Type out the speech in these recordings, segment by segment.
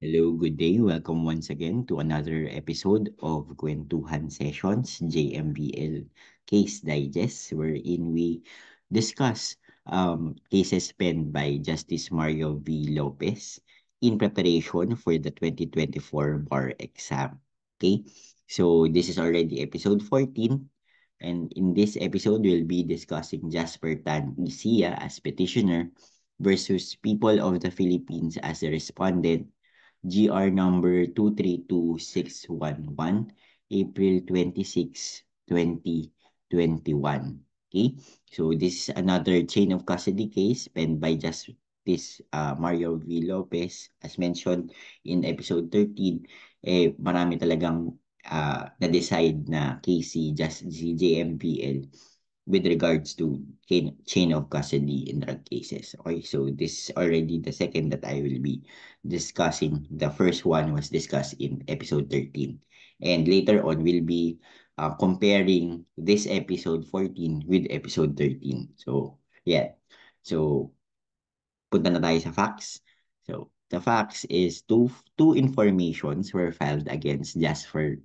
Hello, good day. Welcome once again to another episode of Kwentuhan Sessions, JMBL Case Digest, wherein we discuss cases penned by Justice Mario V. Lopez in preparation for the 2024 bar exam. Okay, so this is already episode 14, and in this episode, we'll be discussing Jasper Tan Isia as petitioner versus People of the Philippines as the respondent, GR number 232611, April 26, 2021. Okay, so this is another chain of custody case penned by Justice Mario V. Lopez. As mentioned in episode 13, marami talagang na-decide na case si JMPL with regards to chain of custody in drug cases. Okay, so this is already the second that I will be discussing. The first one was discussed in episode 13. And later on, we'll be comparing this episode 14 with episode 13. So, yeah. So, punta na tayo sa facts. So, the facts is two informations were filed against Jasper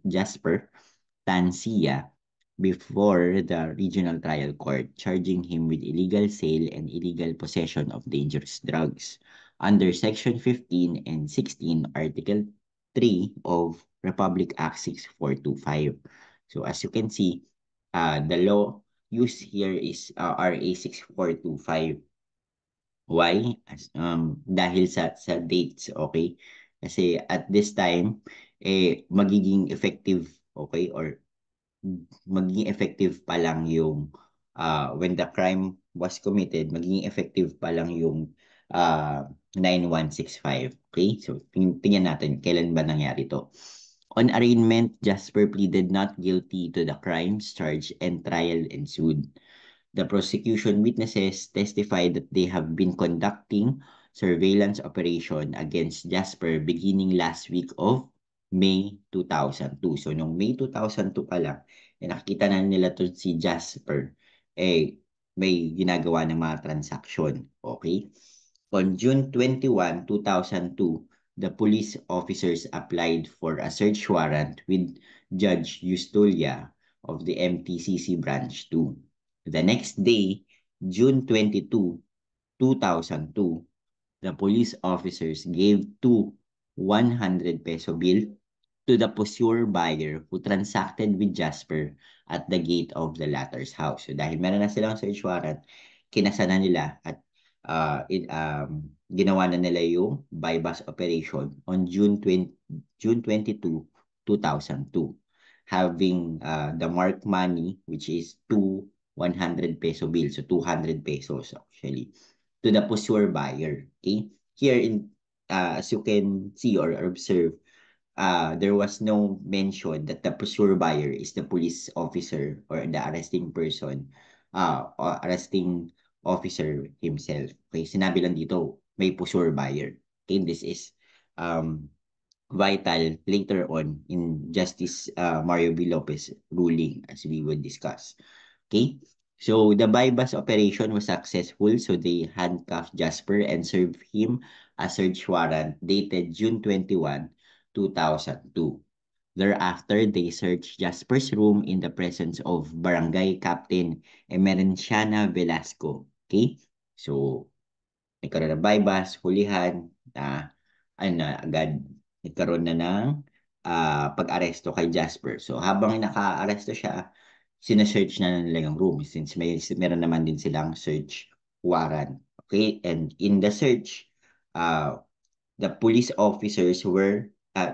Tancia before the regional trial court, charging him with illegal sale and illegal possession of dangerous drugs under Section 15 and 16, Article 3 of Republic Act 6425. So as you can see, the law used here is RA 6425. Why? Dahil sa dates, okay? Kasi at this time, magiging effective, okay, or magiging effective pa lang yung when the crime was committed, magiging effective pa lang yung 9165. Okay? So, tingnan natin kailan ba nangyari to. On arraignment, Jasper pleaded not guilty to the crimes charged and trial ensued. The prosecution witnesses testified that they have been conducting surveillance operation against Jasper beginning last week of May 2002. So, noong May 2002 pa lang, nakikita na nila to si Jasper, may ginagawa ng mga transaksyon. Okay? On June 21, 2002, the police officers applied for a search warrant with Judge Justolia of the MTCC Branch 2. The next day, June 22, 2002, the police officers gave two 100 peso bill to the posure buyer who transacted with Jasper at the gate of the latter's house. So dahil meron na silang search warrant, kinasa na nila at ginawa na nila yung bypass operation on June 22, 2002, having the marked money, which is two 100 peso bills, so 200 pesos actually, to the posure buyer. Okay? Here, as you can see or observe, there was no mention that the posure buyer is the police officer or the arresting person, or arresting officer himself. Okay, sinabi lang dito, may posure buyer. Okay, this is um, vital later on in Justice Mario V. Lopez ruling as we would discuss. Okay, so the bypass operation was successful, so they handcuffed Jasper and served him a search warrant dated June 21, 2002. Thereafter, they searched Jasper's room in the presence of Barangay Captain Emerenciana Velasco. Okay? So, nagkaroon ng bypass, hulihan, agad nagkaroon na ng pag-aresto kay Jasper. So, habang naka-aresto siya, sinesearch na nila yung room since meron naman din silang search warrant. Okay? And in the search, uh, the police officers were,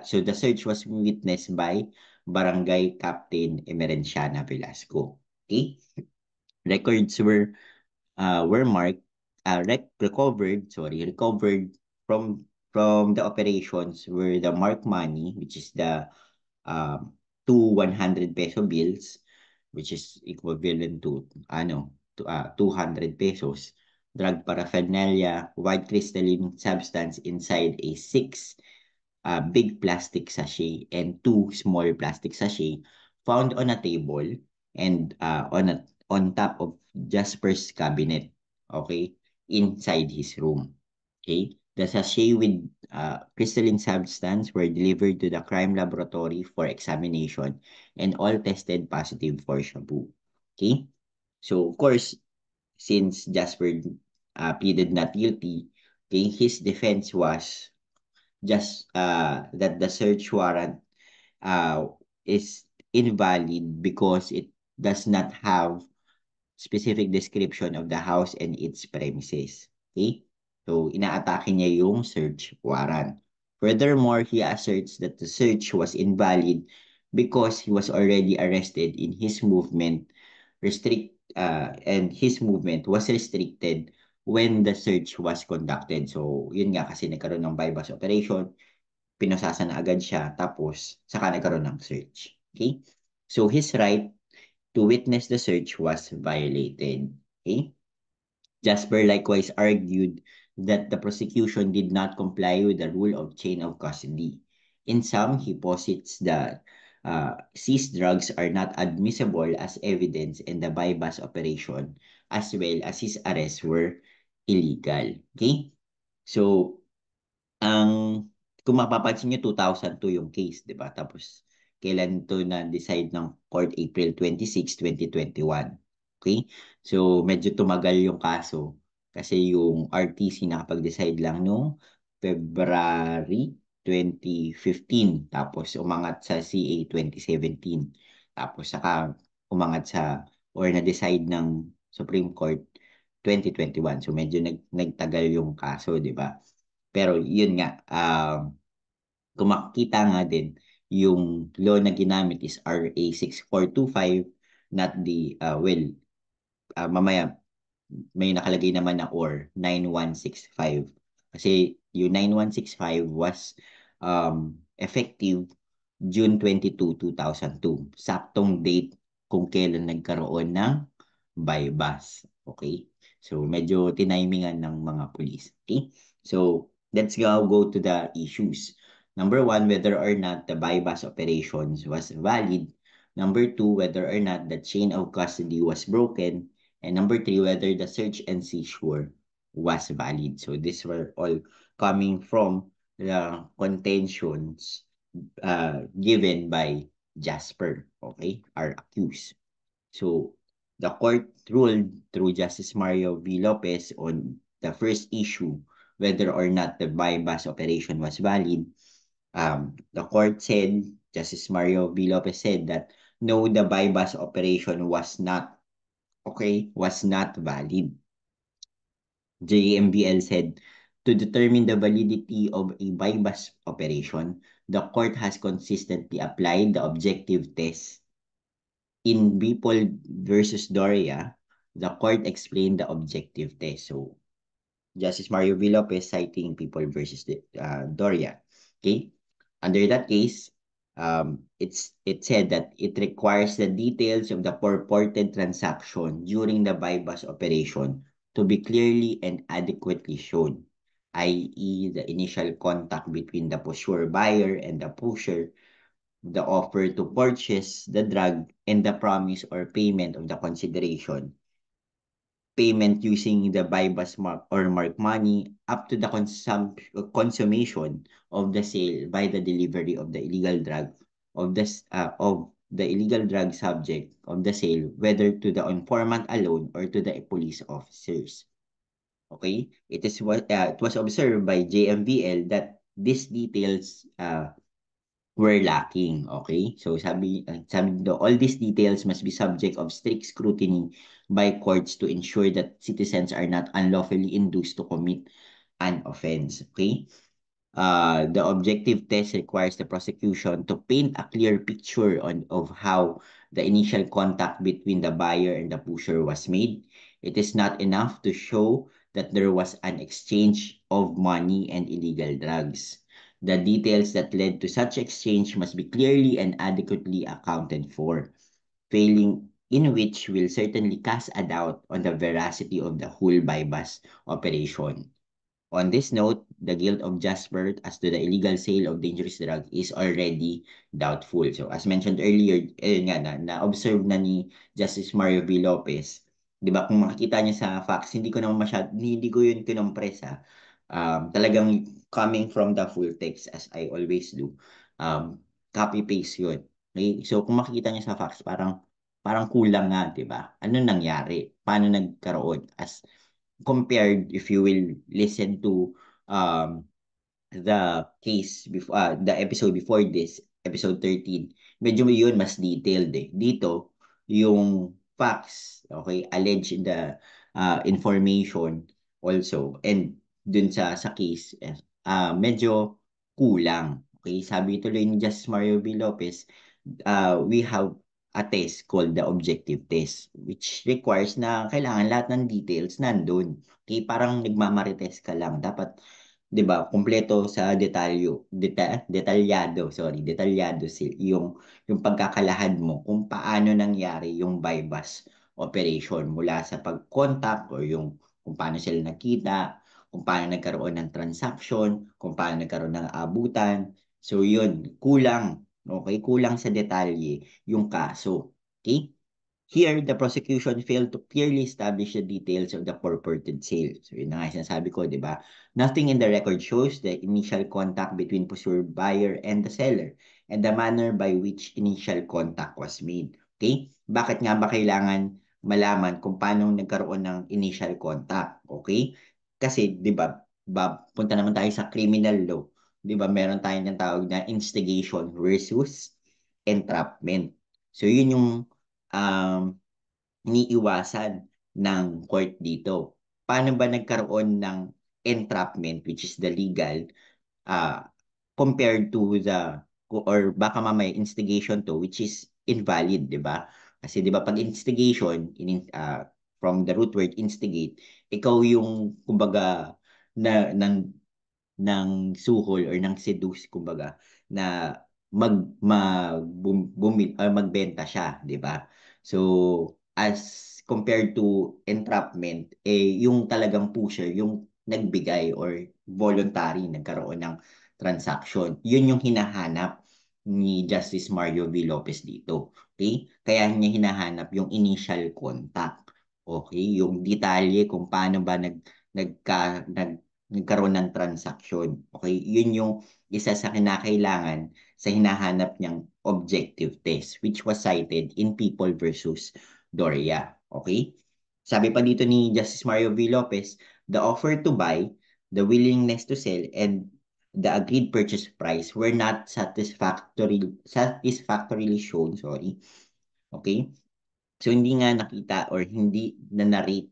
so the search was witnessed by Barangay Captain Emerenciana Velasco. Okay? Records were marked, recovered from the operations were the marked money, which is the two 100 peso bills, which is equivalent to 200 pesos, drug paraphernalia, white crystalline substance inside a 6 big plastic sachet and 2 small plastic sachet found on a table and on top of Jasper's cabinet, okay, inside his room. Okay, the sachet with crystalline substance were delivered to the crime laboratory for examination and all tested positive for shabu. Okay? So, of course, since Jasper pleaded not guilty, okay, his defense was just that the search warrant uh, is invalid because it does not have specific description of the house and its premises. Okay? So, inaatake niya yung search warrant. Furthermore, he asserts that the search was invalid because he was already arrested in his movement and his movement was restricted when the search was conducted. So, yun nga kasi nagkaroon ng bypass operation, pinusasan na agad siya, tapos saka nagkaroon ng search. Okay? So, his right to witness the search was violated. Okay? Jasper likewise argued that the prosecution did not comply with the rule of chain of custody. In sum, he posits that seized drugs are not admissible as evidence in the bypass operation as well as his arrests were illegal. Okay? So, ang kung mapapansin niyo 2002 yung case, 'di ba? Tapos kailan to na decide ng court April 26, 2021. Okay? So medyo tumagal yung kaso kasi yung RTC nakapag-decide lang no February 2015 tapos umangat sa CA 2017 tapos saka umangat sa or na-decide ng Supreme Court 2021. So medyo nagtagal yung kaso, 'di ba? Pero yun nga, kung makikita nga din, yung law na ginamit is RA 6425, not the, mamaya may nakalagay naman na or 9165. Kasi yung 9165 was effective June 22, 2002. Saktong date kung kailan nagkaroon ng bypass. Okay? So, medyo tinimingan ng mga police. Okay? So, let's go to the issues. Number one, whether or not the bypass operations was valid. Number two, whether or not the chain of custody was broken. And number three, whether the search and seizure was valid. So, these were all coming from the contentions given by Jasper, okay, are accused. So, the court ruled through Justice Mario V. Lopez on the first issue, whether or not the bypass operation was valid. The court said, Justice Mario V. Lopez said that no, the bypass operation was not, okay, was not valid. JMBL said, to determine the validity of a bypass operation, the court has consistently applied the objective test. In Bipol versus Doria, the court explained the objective test. So, Justice Mario V. Lopez citing People versus Doria. Okay? Under that case, it said that it requires the details of the purported transaction during the bypass operation to be clearly and adequately shown, i.e. the initial contact between the pusher buyer and the pusher, the offer to purchase the drug, and the promise or payment of the consideration. Payment using the bypass mark or mark money up to the consummation of the sale by the delivery of the illegal drug of the illegal drug subject of the sale, whether to the informant alone or to the police officers. Okay, it was observed by JMVL that these details were lacking. Okay? So sabi dito, all these details must be subject of strict scrutiny by courts to ensure that citizens are not unlawfully induced to commit an offense. Okay? The objective test requires the prosecution to paint a clear picture of how the initial contact between the buyer and the pusher was made. It is not enough to show that there was an exchange of money and illegal drugs. The details that led to such exchange must be clearly and adequately accounted for, failing in which will certainly cast a doubt on the veracity of the whole bypass operation. On this note, the guilt of Jasper as to the illegal sale of dangerous drug is already doubtful. So as mentioned earlier, nga na-observe na ni Justice Mario V. Lopez, 'di ba kung makikita niyo sa facts, hindi ko yun kinompres ha. Talagang coming from the full text as I always do, copy-paste yun. Okay? So, kung makikita niyo sa facts, parang kulang nga, di ba? Ano nangyari? Paano nagkaroon? As compared, if you will listen to um, the case before the episode before this, episode 13, medyo yun mas detailed eh. Dito, yung facts, okay, alleged in the information also and dun sa case, medyo kulang. Okay, sabi tuloy ni Justice Mario V. Lopez, we have a test called the objective test, which requires na kailangan lahat ng details nandun. Okay, parang nagmamarites ka lang. Dapat 'di ba, kumpleto sa detalyado, sorry, detalyado yung pagkakalahad mo kung paano nangyari yung bypass operation mula sa pag-contact o yung kung paano sila nakita, kung paano nagkaroon ng transaction, kung paano nagkaroon ng abutan. So yun, kulang, okay? Kulang sa detalye yung kaso. Okay? Here, the prosecution failed to clearly establish the details of the purported sale. So, yun na nga sinasabi ko, di ba? Nothing in the record shows the initial contact between pursuer buyer and the seller and the manner by which initial contact was made. Okay? Bakit nga ba kailangan malaman kung paano nagkaroon ng initial contact? Okay? Kasi, di ba, punta naman tayo sa criminal law. Di ba, meron tayong tawag na instigation versus entrapment. So, yun yung um, iniiwasan ng court dito. Paano ba nagkaroon ng entrapment, which is the legal, uh, compared to the, or baka mamaya instigation to, which is invalid, di ba? Kasi di ba pag instigation, from the root word instigate, ikaw yung, kumbaga, ng suhol or ng seduce kumbaga na magbenta siya, 'di ba? So as compared to entrapment yung talagang pusher yung nagbigay or voluntary nagkaroon ng transaction. Yun yung hinahanap ni Justice Mario V. Lopez dito. Okay? Kaya niya hinahanap yung initial contact. Okay? Yung detalye kung paano ba nagkaroon ng transaction. Okay? Yun yung isa sa kinakailangan sa hinahanap niyang objective test which was cited in People versus Doria. Okay? Sabi pa dito ni Justice Mario V. Lopez, the offer to buy, the willingness to sell, and the agreed purchase price were not satisfactorily shown, sorry. Okay? So hindi nga nakita or hindi na narrate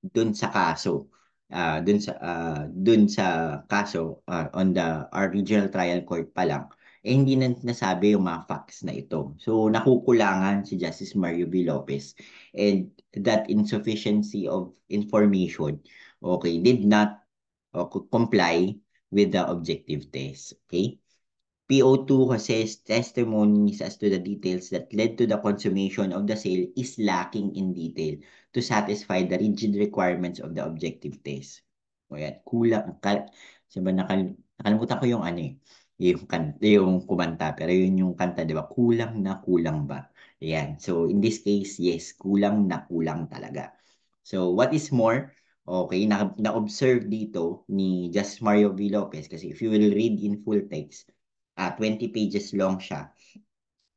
dun sa kaso dun sa kaso on the our regional trial court pa lang hindi na nasabi yung mga facts na ito. So nakukulangan si Justice Mario V. Lopez and that insufficiency of information okay did not comply with the objective test. Okay? PO2 Jose's testimonies as to the details that led to the consummation of the sale is lacking in detail to satisfy the rigid requirements of the objective test. O yan, kulang. Sabi, nakalimutan ko yung ano eh, yung kumanta, pero yun yung kanta, di ba? Kulang na kulang ba? Yan. So, in this case, yes, kulang na kulang talaga. So, what is more, okay, na-observe dito ni Justice Mario V. Lopez, kasi if you will read in full text, 20 pages long siya.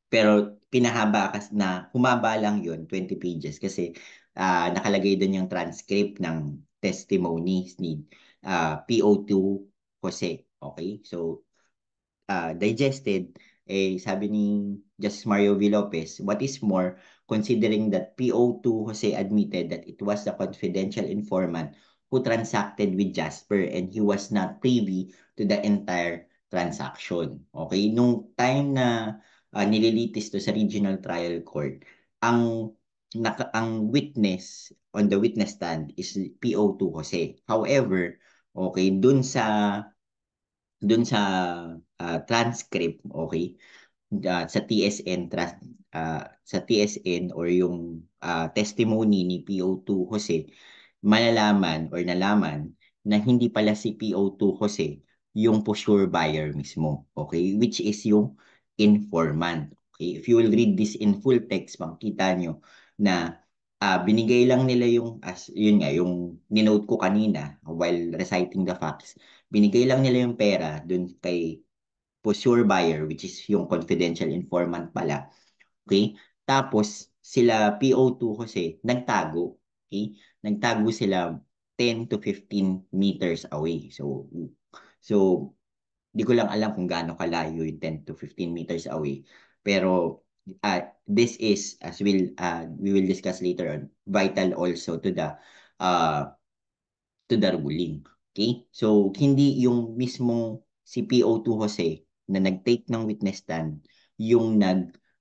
Pero pinahaba kasi na humaba lang yun, 20 pages kasi nakalagay doon yung transcript ng testimonies ni PO2 Jose. Okay? So digested, sabi ni Justice Mario V. Lopez, what is more, considering that PO2 Jose admitted that it was the confidential informant who transacted with Jasper and he was not privy to the entire transaction. Okay? Nung time na nililitis to sa regional trial court, ang ang witness on the witness stand is PO2 Jose. However, okay, dun sa transcript, okay, sa TSN or yung testimony ni PO2 Jose, malalaman or nalaman na hindi pala si PO2 Jose yung for sure buyer mismo, okay, which is yung informant. Okay, if you will read this in full text, makikita nyo na binigay lang nila yung, as yun nga, yung ninote ko kanina while reciting the facts, binigay lang nila yung pera dun kay sure buyer, which is yung confidential informant pala. Okay? Tapos, sila PO2 kasi, nagtago. Okay? Nagtago sila 10 to 15 meters away. So di ko lang alam kung gaano kalayo yung 10 to 15 meters away. Pero this is, as we will discuss later on, vital also uh, to the ruling. Okay? So, hindi yung mismong si PO2 Jose na nag-take ng witness stand yung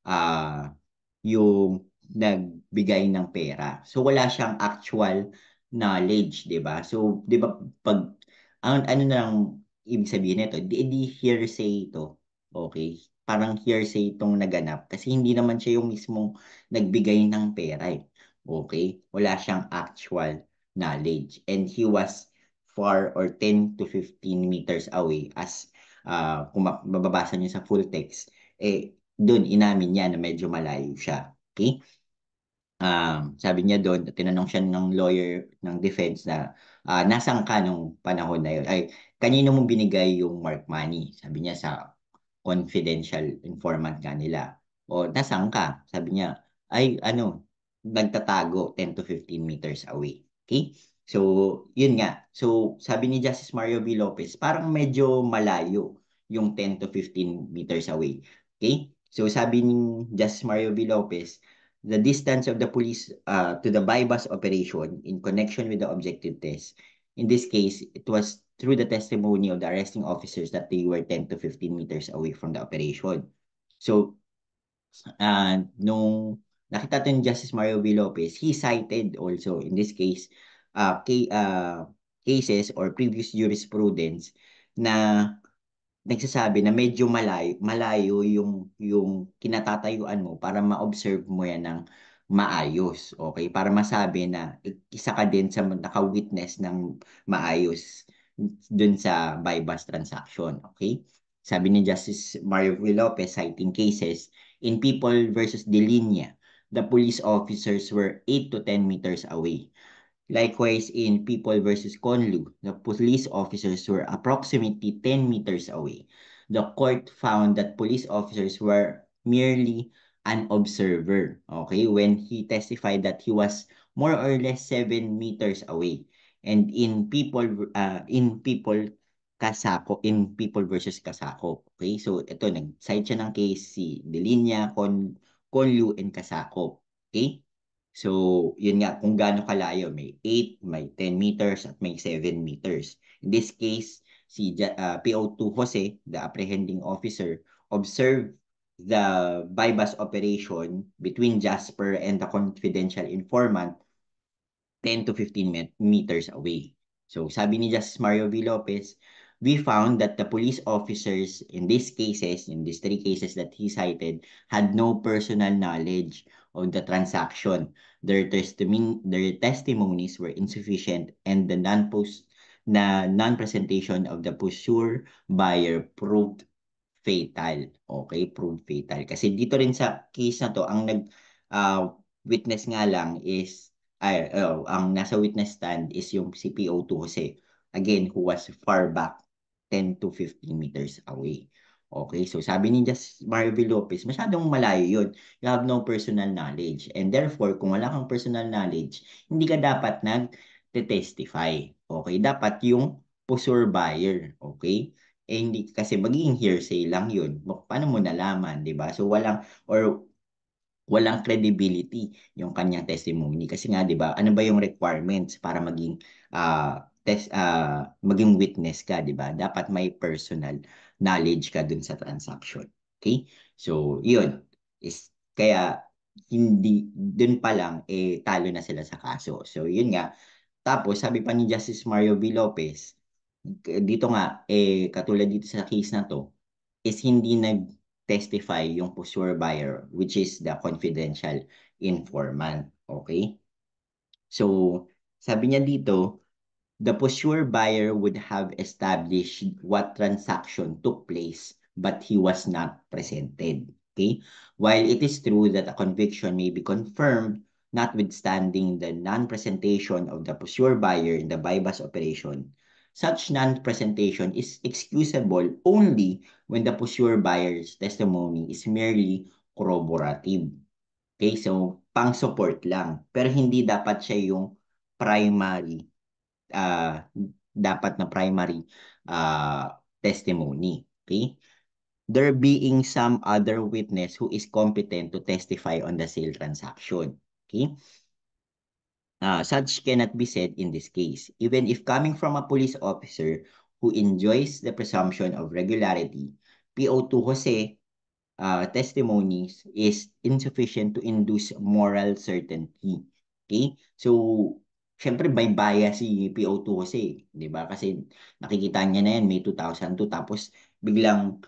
uh, yung nagbigay ng pera. So, wala siyang actual knowledge, di ba? So, di ba, pag, ano na lang ibig sabihin nito, di hearsay ito. Okay? Parang hearsay itong naganap kasi hindi naman siya yung mismong nagbigay ng pera eh. Okay? Wala siyang actual knowledge. And he was far or 10 to 15 meters away as kung mababasa niyo sa full text, doon inamin niya na medyo malayo siya. Okay? Sabi niya doon, tinanong siya ng lawyer ng defense na nasaan ka nung panahon na yun? Ay, kanino mo binigay yung mark money? Sabi niya sa confidential informant nga nila. O, nasaan ka? Sabi niya, ay, nagtatago 10 to 15 meters away. Okay? So, yun nga. So, sabi ni Justice Mario V. Lopez, parang medyo malayo yung 10 to 15 meters away. Okay? So, sabi ni Justice Mario V. Lopez, the distance of the police to the bypass operation in connection with the objective test. In this case, it was through the testimony of the arresting officers that they were 10 to 15 meters away from the operation. So, nung nakita to ni Justice Mario V. Lopez, he cited also, in this case, cases or previous jurisprudence na nagsasabi na medyo malayo yung kinatatayuan mo para ma-observe mo yan ng maayos, okay? Para masabi na isa ka din sa naka-witness ng maayos dun sa buy-bust transaction, okay? Sabi ni Justice Mario V. Lopez, citing cases, in People versus De Línea, the police officers were 8 to 10 meters away. Likewise, in People versus Conlu, the police officers were approximately 10 meters away. The court found that police officers were merely an observer, okay, when he testified that he was more or less 7 meters away. And in People versus Casako, okay? So ito nag-cite siya ng case si Delinia, Conlu and Casako, okay? So, yun nga, kung gaano kalayo, may 8, may 10 meters, at may 7 meters. In this case, si PO2 Jose, the apprehending officer, observed the bypass operation between Jasper and the confidential informant 10 to 15 meters away. So sabi ni Justice Mario V. Lopez, we found that the police officers in these cases, in these three cases that he cited, had no personal knowledge of the transaction. Their testimonies were insufficient and the non-presentation of the pursuer buyer proved fatal. Okay, proved fatal. Kasi dito rin sa case na to, ang uh, witness nga lang is ang nasa witness stand is yung CPO2 kasi again who was far back 10 to 15 meters away. Okay, so sabi ni Just Marvin Lopez, masyadong malayo yun. You have no personal knowledge. And therefore, kung wala kang personal knowledge, hindi ka dapat nag-testify. Okay, dapat yung pusur buyer. Okay? Hindi kasi magiging hearsay lang yun. Paano mo nalaman, di ba? So walang credibility yung kanyang testimony kasi nga 'di ba ano ba yung requirements para maging witness ka 'di ba dapat may personal knowledge ka dun sa transaction, okay, so yun is kaya hindi dun pa lang talo na sila sa kaso, so yun nga. Tapos sabi pa ni Justice Mario V. Lopez dito nga katulad dito sa case na to is hindi nag-testify yung pursuer buyer, which is the confidential informant. Okay? So, sabi niya dito, the pursuer buyer would have established what transaction took place, but he was not presented. Okay? While it is true that a conviction may be confirmed notwithstanding the non-presentation of the posure buyer in the buy-bust operation. Such non-presentation is excusable only when the posure buyer's testimony is merely corroborative. Okay, so pang-support lang. Pero hindi dapat siya yung primary, uh, dapat na primary testimony. Okay? There being some other witness who is competent to testify on the sale transaction. Okay? Such cannot be said in this case. Even if coming from a police officer who enjoys the presumption of regularity, PO2 Jose testimonies is insufficient to induce moral certainty. Okay? So, syempre may bias si PO2 kasi, di ba? Kasi nakikita niya na yan, May 2002, tapos biglang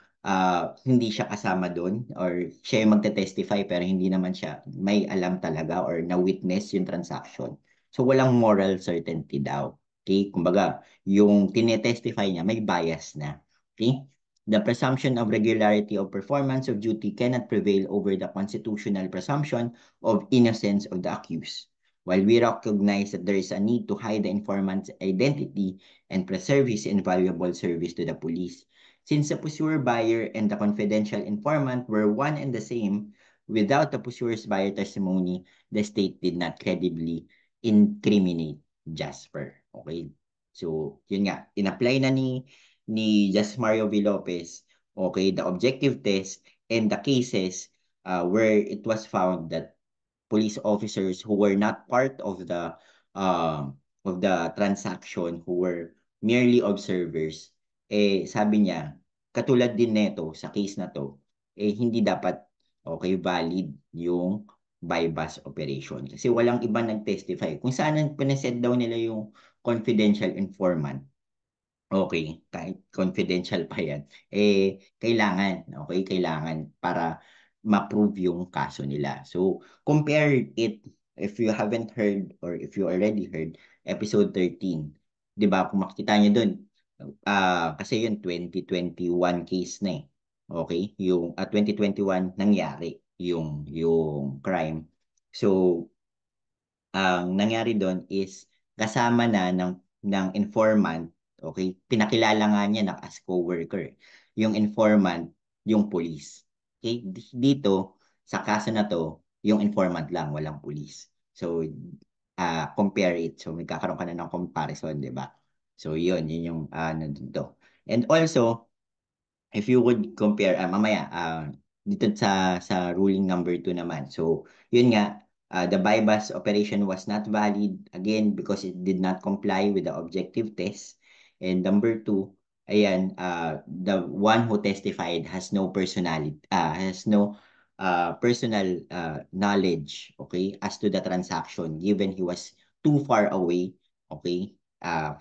hindi siya kasama doon or siya yung magte-testify pero hindi naman siya may alam talaga or na-witness yung transaction. So, walang moral certainty daw. Okay? Kumbaga, yung tinetestify niya, may bias na. Okay? The presumption of regularity of performance of duty cannot prevail over the constitutional presumption of innocence of the accused. While we recognize that there is a need to hide the informant's identity and preserve his invaluable service to the police, since the posure buyer and the confidential informant were one and the same, without the posure's buyer testimony, the state did not credibly incriminate Jasper. Okay? So, yun nga, in-apply na ni Just Mario V. Lopez, okay, the objective test and the cases where it was found that police officers who were not part of the transaction, who were merely observers, sabi niya, katulad din neto sa case na to, hindi dapat okay valid yung buy-bust operation kasi walang iba nag-testify. Kung saan pinaset daw nila yung confidential informant, okay, kahit confidential pa yan, kailangan, okay, kailangan para ma-prove yung kaso nila. So, compare it, if you haven't heard or if you already heard, episode 13, di ba, kung makikita nyo dun, kasi yun, 2021 case na eh. Okay, yung 2021 nangyari yung crime. So, ang nangyari doon is kasama na ng informant, okay? Pinakilala nga niya na as co-worker. Yung informant, yung police. Okay? Dito, sa kaso na to, yung informant lang, walang police. So, compare it. So, magkakaroon ka na ng comparison, di ba? So, yun yung nandito. And also, if you would compare, mamaya, dito sa ruling number 2 naman. So, yun nga, the buy-bust operation was not valid, again, because it did not comply with the objective test. And number 2, ayan, the one who testified has no personality, has no personal knowledge, okay, as to the transaction, given he was too far away, okay,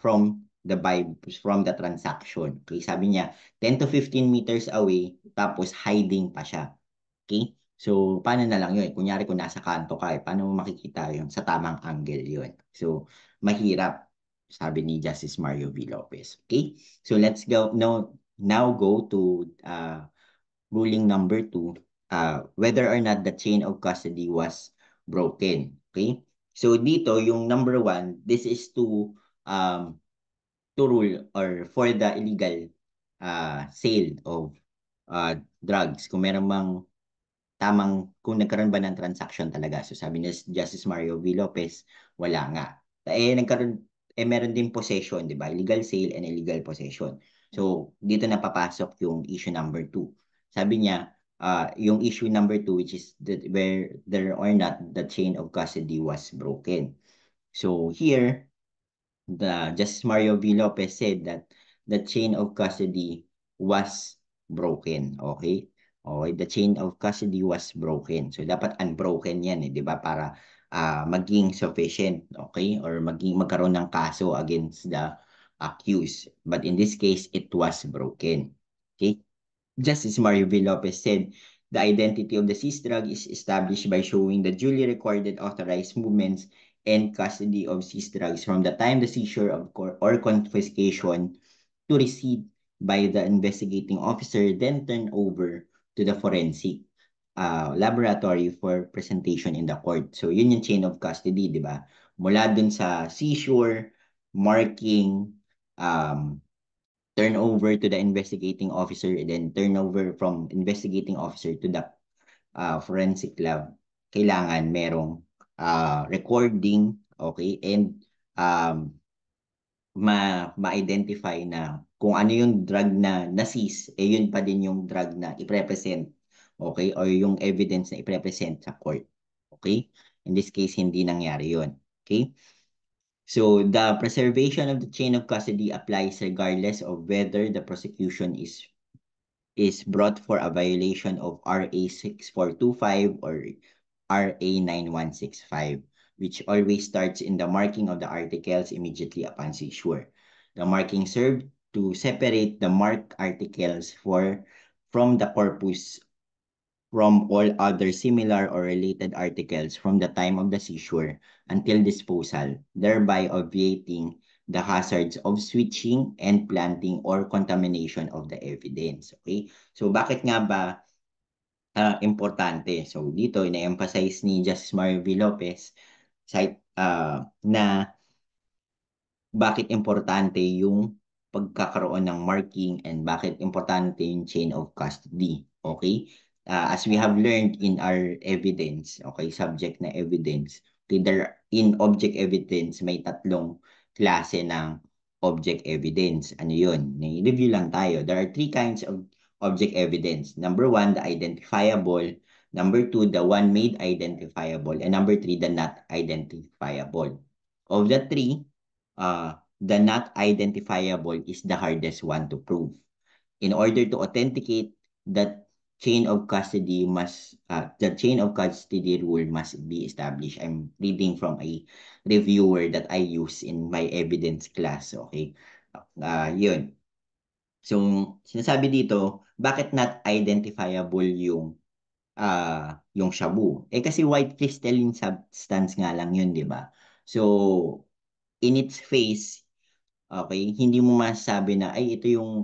from the transaction. Okay, sabi niya, 10 to 15 meters away, tapos hiding pa siya. Okay? So, paano na lang yun? Kunyari kung nasa kanto ka, paano mo makikita yun? Sa tamang angle yun. So, mahirap, sabi ni Justice Mario V. Lopez. Okay? So, let's go, now go to ruling number 2, whether or not the chain of custody was broken. Okay? So, dito, yung number 1, this is um, to rule or for the illegal sale of drugs. Kung meron mang kung nagkaroon ba ng transaction talaga. So sabi ni Justice Mario V. Lopez, wala nga. Meron din possession, di ba? Illegal sale and illegal possession. So dito na papasok yung issue number 2. Sabi niya, yung issue number 2, which is whether or not the chain of custody was broken. So here, the Justice Mario V. Lopez said that the chain of custody was broken. Okay? Okay, the chain of custody was broken. So, dapat unbroken yan, di ba? Para maging sufficient, okay? Or magkaroon ng kaso against the accused. But in this case, it was broken. Okay? Justice Mario V. Lopez said, the identity of the seized drug is established by showing the duly recorded authorized movements and custody of seized drugs from the time the seizure of or confiscation to receipt by the investigating officer, then turned over to the forensic laboratory for presentation in the court. So, yun yung chain of custody, di ba? Mula dun sa seizure, marking, um, turnover to the investigating officer, and then turnover from investigating officer to the forensic lab, kailangan merong recording, okay, and um, ma-identify na kung ano yung drug na na-seize, eh yun pa din yung drug na i-represent, okay, or yung evidence na i-represent sa court, okay? In this case, hindi nangyari yun, okay? So, the preservation of the chain of custody applies regardless of whether the prosecution is brought for a violation of RA 6425 or RA 9165, which always starts in the marking of the articles immediately upon seizure. The marking served to separate the marked articles from the corpus from all other similar or related articles from the time of the seizure until disposal, thereby obviating the hazards of switching and planting or contamination of the evidence. Okay? So bakit nga ba importante? So dito, ina-emphasize ni Justice Mario V. Lopez na bakit importante yung pagkakaroon ng marking and bakit importante yung chain of custody. Okay? As we have learned in our evidence, okay, subject na evidence, okay, in object evidence, may tatlong klase ng object evidence. Ano yun? Review lang tayo. There are three kinds of object evidence. Number one, the identifiable. Number two, the one made identifiable. And number three, the not identifiable. Of the three, the not identifiable is the hardest one to prove. In order to authenticate that chain of custody the chain of custody rule must be established. I'm reading from a reviewer that I use in my evidence class. Okay. Yun. So, sinasabi dito, bakit not identifiable yung shabu? Eh kasi white crystalline substance nga lang yun, di ba? So, in its face, okay, hindi mo masasabi na, ay, ito yung,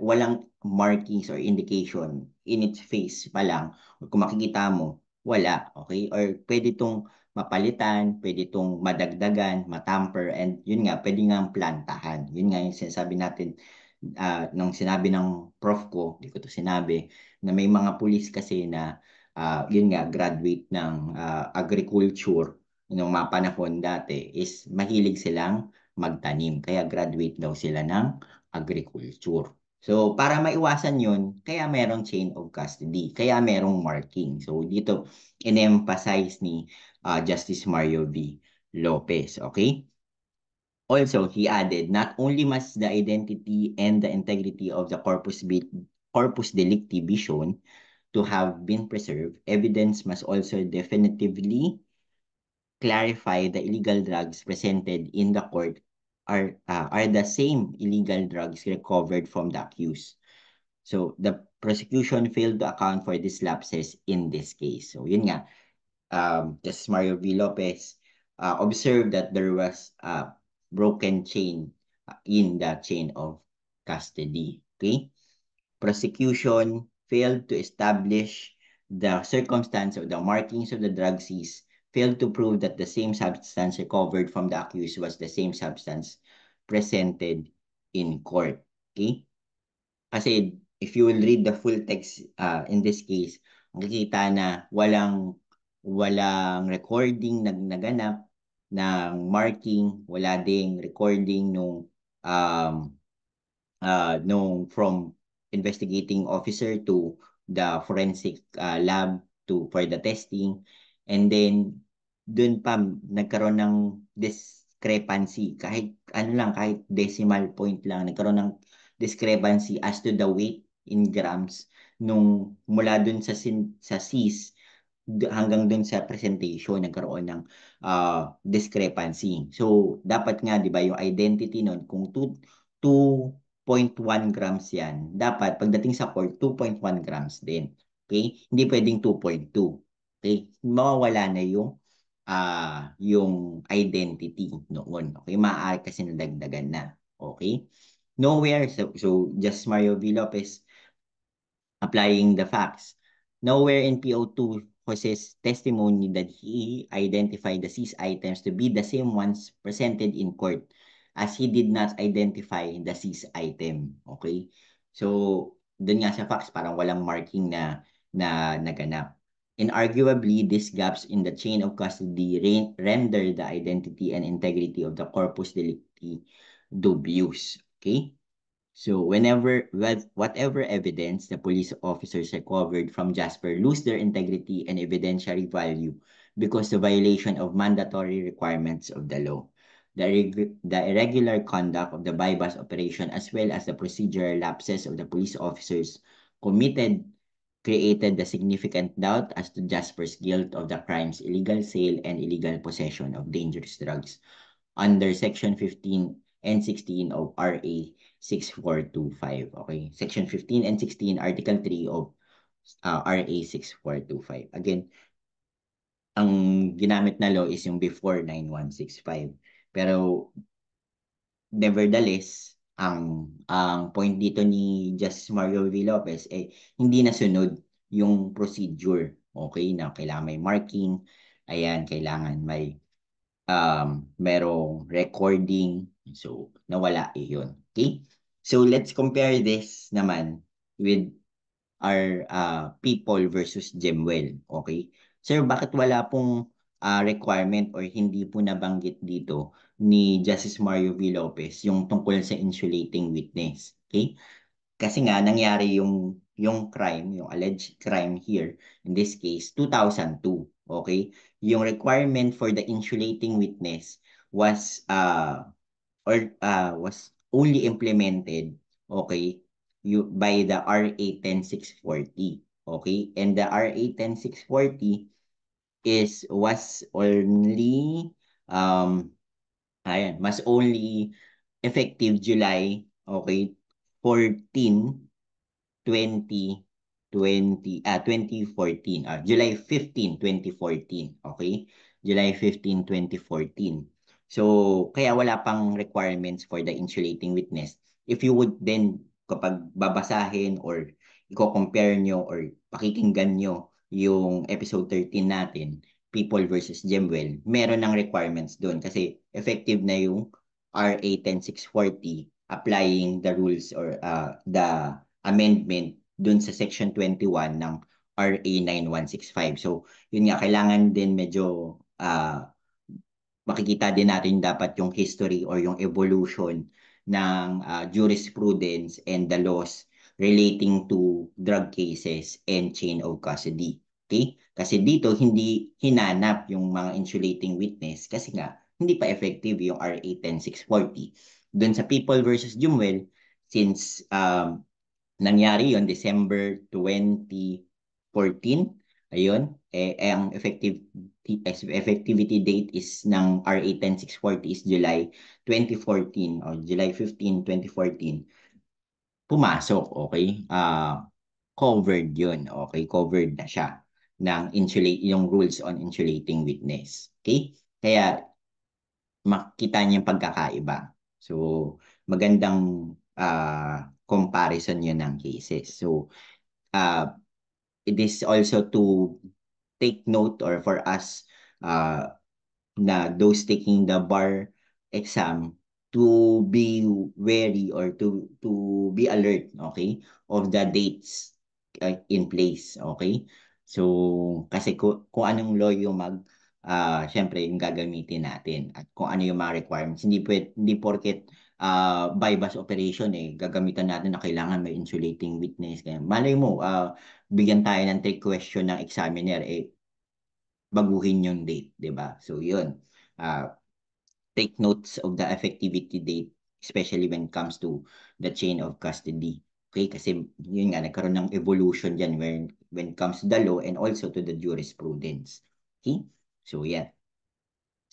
walang markings or indication in its face pa lang. Or kung makikita mo, wala, okay? Or pwede itong mapalitan, pwede itong madagdagan, matamper, and yun nga, pwede nga plantahan. Yun nga yung sinasabi natin, nung sinabi ng prof ko, di ko to sinabi, na may mga pulis kasi na, yun nga, graduate ng agriculture, nung mga panahon dati, is mahilig silang magtanim. Kaya graduate daw sila ng agriculture. So, para maiwasan yun, kaya merong chain of custody. Kaya merong marking. So, dito, in-emphasize ni Justice Mario V. Lopez. Okay? Also, he added, not only must the identity and the integrity of the corpus delicti be shown to have been preserved, evidence must also definitively clarify the illegal drugs presented in the court are the same illegal drugs recovered from the accused. So the prosecution failed to account for these lapses in this case. So yun nga, Justice Mario V. Lopez observed that there was a broken chain in the chain of custody. Okay? Prosecution failed to establish the circumstance of the markings of the drug seized, failed to prove that the same substance recovered from the accused was the same substance presented in court. Okay? Kasi if you will read the full text in this case, makikita na walang recording naganap ng marking, wala ding recording um, nung from investigating officer to the forensic lab for the testing, and then dun pa nagkaroon ng discrepancy kahit ano lang, kahit decimal point lang, nagkaroon ng discrepancy as to the weight in grams nung mula dun sa cis hanggang dun sa presentation nagkaroon ng discrepancy. So dapat nga 'di ba yung identity nun kung 2.1 grams yan, dapat pagdating sa court 2.1 grams din. Okay? Hindi pwedeng 2.2. Okay? Mawawala na yung identity noon. Okay? Maaari kasi nadagdagan na. Okay? Nowhere, so just Mario V. Lopez applying the facts. Nowhere in PO2 Jose's testimony that he identified the seized items to be the same ones presented in court, as he did not identify the seized item. Okay? So, dun nga sa facts, parang walang marking na naganap. Inarguably, these gaps in the chain of custody render the identity and integrity of the corpus delicti dubious. Okay? So whatever evidence the police officers recovered from Jasper lose their integrity and evidentiary value because the violation of mandatory requirements of the law. The irregular conduct of the bypass operation as well as the procedural lapses of the police officers committed created the significant doubt as to Jasper's guilt of the crimes illegal sale and illegal possession of dangerous drugs under Section 15 and 16 of RA 6425. Okay, Section 15 and 16, Article 3 of RA 6425. Again, ang ginamit na law is yung before 9165. Pero nevertheless, ang point dito ni Justice Mario V. Lopez hindi nasunod yung procedure. Okay, na kailangan may marking, ayan, kailangan may merong recording. So, nawala yun. Okay? So, let's compare this naman with our people versus Gemwell. Okay? Sir, bakit wala pong requirement or hindi po nabanggit dito ni Justice Mario V. Lopez yung tungkol sa insulating witness? Okay? Kasi nga nangyari yung crime, yung alleged crime here, in this case, 2002. Okay? Yung requirement for the insulating witness was was only implemented, okay, by the RA 10640. Okay? And the RA 10640 was only mas only effective July, okay, 14 2014, July 15, 2014, okay? July 15, 2014. So, kaya wala pang requirements for the insulating witness. If you would then, kapag babasahin or i-compare nyo or pakikinggan nyo yung episode 13 natin, People versus Gemwell, meron ng requirements doon kasi effective na yung RA 10640 applying the rules or the amendment dun sa Section 21 ng RA 9165. So, yun nga, kailangan din medyo makikita din natin dapat yung history or yung evolution ng jurisprudence and the laws relating to drug cases and chain of custody. Okay? Kasi dito, hindi hinanap yung mga insulating witness kasi nga, hindi pa effective yung RA 10640. Doon sa People versus Jumwell, since nangyari yon December 2014. Ayun, ang effectivity date is ng RA 10640 is July 2014 or July 15, 2014. Pumasok, okay? Covered yun, okay? Covered na siya ng yung rules on insulating witness. Okay? Kaya makita niyo yung pagkakaiba. So, magandang comparison yun ng cases. So, it is also to take note or for us na those taking the bar exam to be wary or to be alert, okay, of the dates in place, okay? So, kasi kung anong law yung syempre yung gagamitin natin at kung ano yung mga requirements. Hindi porket bypass operation gagamitan natin na kailangan may insulating witness. Kaya malay mo, bigyan tayo ng trick question ng examiner, baguhin yung date, di ba? So, yun. Uh, Take notes of the effectivity date, especially when it comes to the chain of custody. Okay? Kasi, yun nga, nagkaroon ng evolution dyan when it comes to the law and also to the jurisprudence. Okay? So, yeah.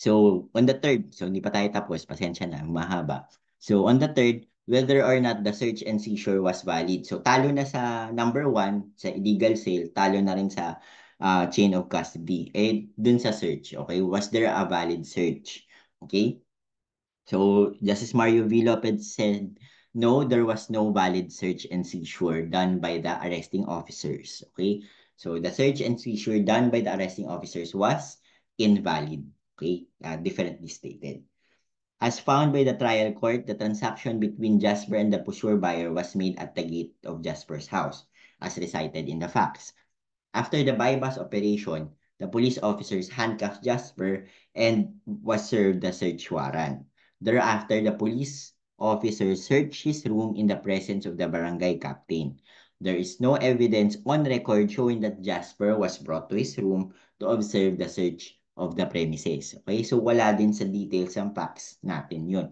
So, on the third, so hindi pa tayo tapos, pasensya na, mahaba. So, on the third, whether or not the search and seizure was valid. So, talo na sa number one, sa illegal sale, talo na rin sa chain of custody. Dun sa search, okay? Was there a valid search? Okay? So, Justice Mario V. Lopez said, no, there was no valid search and seizure done by the arresting officers. Okay? So the search and seizure done by the arresting officers was invalid. Okay, differently stated. As found by the trial court, the transaction between Jasper and the pusher buyer was made at the gate of Jasper's house, as recited in the facts. After the bypass operation, the police officers handcuffed Jasper and was served the search warrant. Thereafter, the police officers searched his room in the presence of the barangay captain. There is no evidence on record showing that Jasper was brought to his room to observe the search of the premises. Okay, so wala din sa details ang facts natin yun.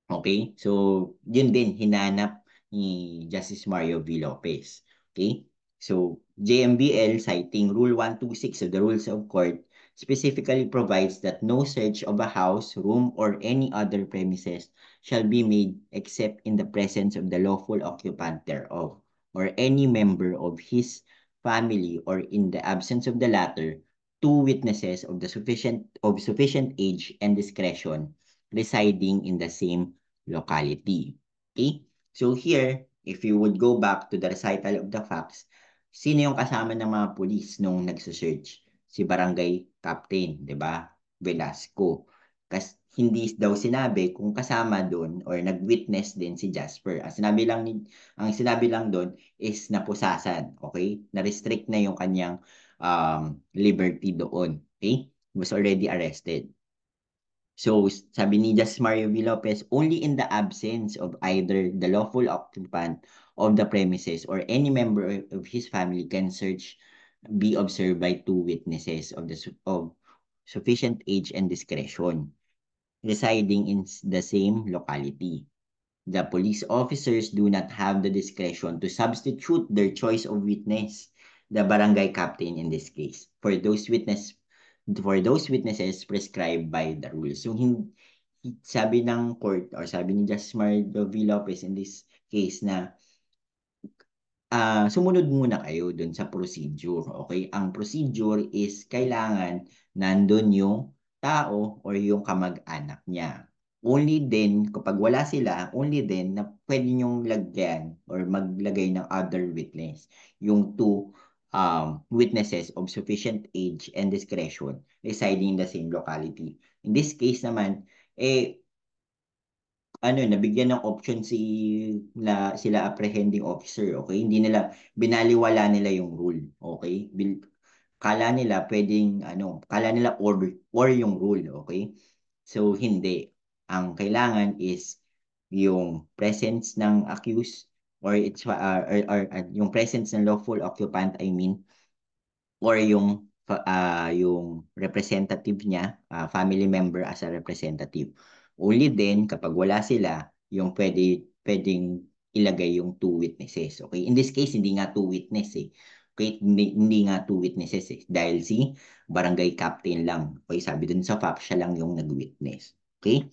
Okay? So, yun din, hinanap ni Justice Mario V. Lopez. Okay? So, JMBL citing Rule 126 of the Rules of Court specifically provides that no search of a house, room, or any other premises shall be made except in the presence of the lawful occupant thereof, or any member of his family, or in the absence of the latter, two witnesses of sufficient age and discretion residing in the same locality. Okay? So here, if you would go back to the recital of the facts, sino yung kasama ng mga pulis nung nagsusearch? Si Barangay Captain, di ba? Velasco. Kasi hindi daw sinabi kung kasama doon or nag-witness din si Jasper. Ang sinabi lang doon is napusasan, okay? Na-restrict na yung kanyang liberty doon, okay? He was already arrested. So, sabi ni Justice Mario V. Lopez, only in the absence of either the lawful occupant of the premises or any member of his family can search be observed by two witnesses of sufficient age and discretion residing in the same locality. The police officers do not have the discretion to substitute their choice of witness, the barangay captain in this case, for those witnesses prescribed by the rules. So, sabi ng court or sabi ni Justice Mario V. Lopez in this case na sumunod muna kayo dun sa procedure, okay? Ang procedure is kailangan nandun yung tao or yung kamag-anak niya. Only then, kapag wala sila, only then na pwede niyong lagyan or maglagay ng other witness. Yung two witnesses of sufficient age and discretion residing in the same locality. In this case naman, nabigyan ng option sila apprehending officer, okay? Hindi nila, binaliwala nila yung rule, okay? Kala nila or yung rule, okay? So, hindi. Ang kailangan is yung presence ng accused or yung presence ng lawful occupant, I mean, or yung representative niya, family member as a representative. Only then, kapag wala sila, yung pwedeng ilagay yung two witnesses. Okay? In this case, hindi nga two witness eh. Okay? Hindi nga two witnesses eh. Dahil si barangay captain lang. Okay? Sabi dun sa FAP, siya lang yung nag-witness. Okay?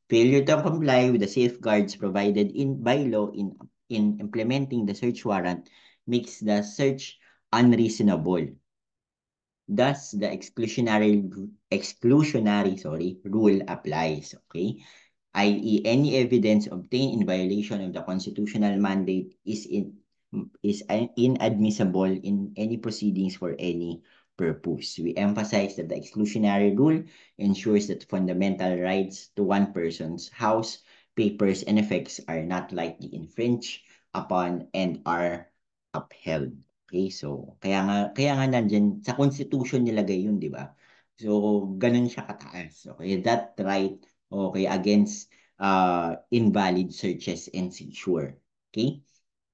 Failure to comply with the safeguards provided by law in implementing the search warrant makes the search unreasonable. Thus, the exclusionary rule applies, okay? i.e., any evidence obtained in violation of the constitutional mandate is inadmissible in any proceedings for any purpose. We emphasize that the exclusionary rule ensures that fundamental rights to one person's house, papers, and effects are not likely infringed upon and are upheld. Okay, so kaya nga nandiyan sa constitution nilagay yun, di ba? So ganun siya kataas. Okay, that right, okay, against invalid searches and seizure. Okay?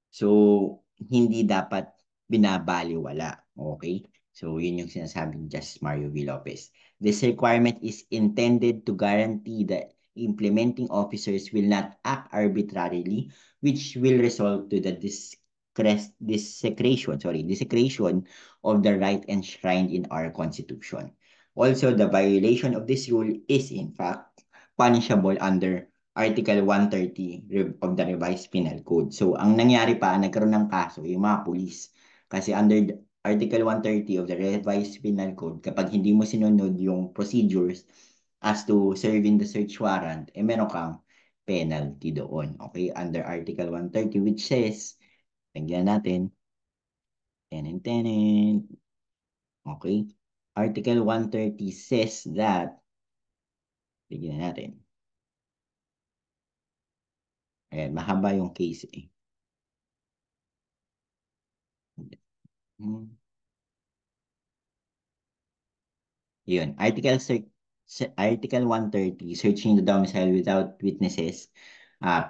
So hindi dapat binabaliwala. Okay? So yun yung sinasabi ni Justice Mario V. Lopez. This requirement is intended to guarantee that implementing officers will not act arbitrarily, which will result to the desecration of the right enshrined in our Constitution. Also, the violation of this rule is in fact punishable under Article 130 of the Revised Penal Code. So, ang nangyari pa, nagkaroon ng kaso yung mga pulis. Kasi under Article 130 of the Revised Penal Code, kapag hindi mo sinunod yung procedures as to serving the search warrant, meron kang penalty doon. Okay? Under Article 130 which says, tingnan natin. Tenen. Okay. Article 130 says that, tignan natin. Ayan, mahaba yung case eh. Hmm. Yun. Article 130, searching the domicile without witnesses,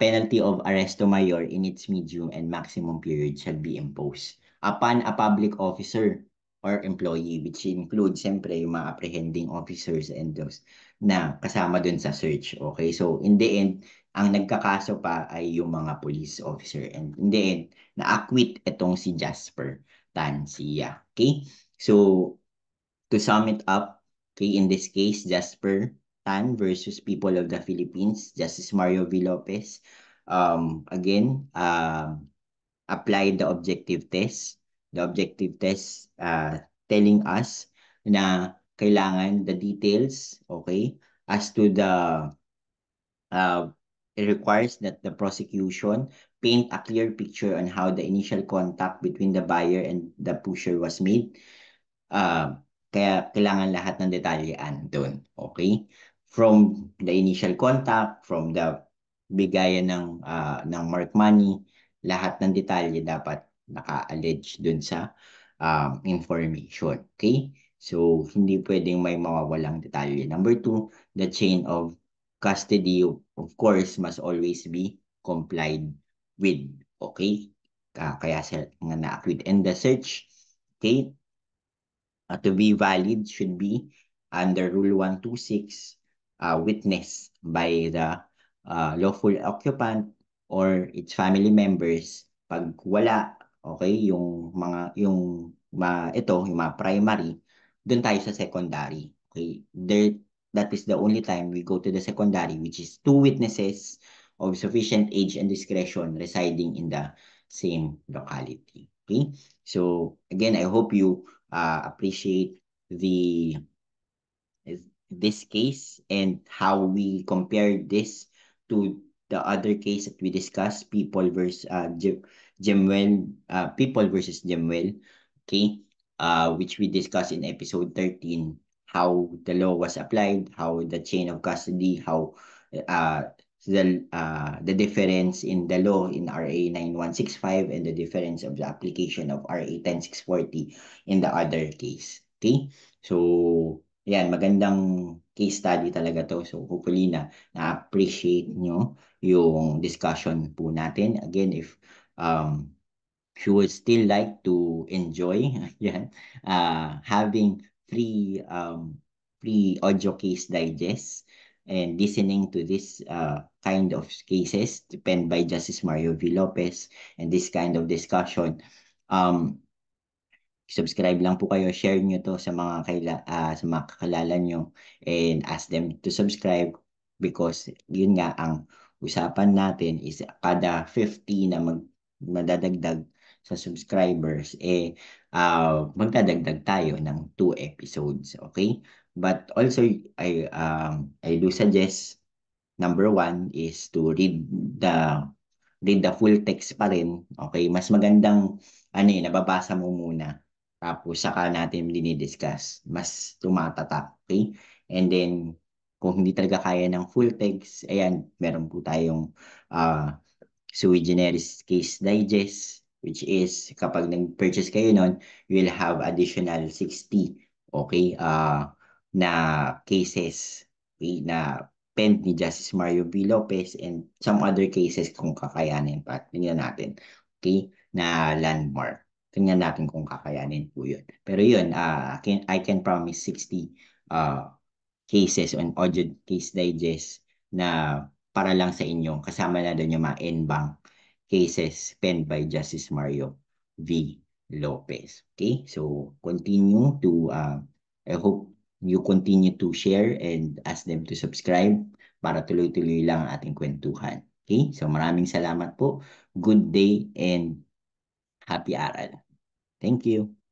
penalty of arresto mayor in its medium and maximum period shall be imposed upon a public officer or employee, which includes, siyempre, yung mga apprehending officers and those na kasama dun sa search. Okay? So, in the end, ang nagkakaso pa ay yung mga police officer. And in the end, na-acquit itong si Jasper Tancia. Okay? So, to sum it up, okay, in this case, Jasper Tan versus People of the Philippines, Justice Mario V. Lopez, again, applied the objective test. The objective test telling us na kailangan the details, okay, as to the, uh, it requires that the prosecution paint a clear picture on how the initial contact between the buyer and the pusher was made. Kaya kailangan lahat ng detalyean doon. Okay? From the initial contact, from the bigayan ng mark money, lahat ng detalye dapat naka-allege doon sa information. Okay? So, hindi pwedeng may mawawalang detalye. Number two, the chain of custody, of course, must always be complied with. Okay? Kaya sila nga na-acquit. And the search, okay, to be valid should be under Rule 126, witnessed by the lawful occupant or its family members. Pag wala, okay, yung mga primary, doon tayo sa secondary. Okay? That is the only time we go to the secondary, which is two witnesses of sufficient age and discretion residing in the same locality. Okay? So, again, I hope you appreciate the this case and how we compare this to the other case that we discussed, Gemwell, People versus Gemwell, okay, which we discussed in episode 13, how the law was applied, how the chain of custody, how uh, the difference in the law in RA 9165 and the difference of the application of RA 10640 in the other case. Okay? So, yan, magandang case study talaga to. So, hopefully na-appreciate nyo yung discussion po natin. Again, if you would still like to enjoy yan, having free audio case digest and listening to this kind of cases penned by Justice Mario V. Lopez and this kind of discussion, um, subscribe lang po kayo, share nyo to sa mga kakilala nyo and ask them to subscribe because yun nga ang usapan natin is kada 50 na madadagdag sa subscribers magdadagdag tayo ng 2 episodes, okay? But also I do suggest number one is to read the full text pa rin. Okay, mas magandang nababasa mo muna. Tapos saka natin dinidiscuss. Mas tumatatak. Okay? And then, kung hindi talaga kaya ng full text, ayan, meron po tayong sui generis case digest, which is kapag nag-purchase kayo nun, you will have additional 60, okay, na cases, okay, na pen ni Justice Mario V. Lopez and some other cases kung kakayanin pa. Tingnan natin, okay, na landmark. Tingnan natin kung kakayanin po yun. Pero yun, I can promise 60 uh, cases on audio case digest na para lang sa inyo. Kasama na doon yung mga NBank cases penned by Justice Mario V. Lopez. Okay? So, I hope you continue to share and ask them to subscribe para tuloy-tuloy lang ang ating kwentuhan. Okay? So, maraming salamat po. Good day and happy aral. Thank you.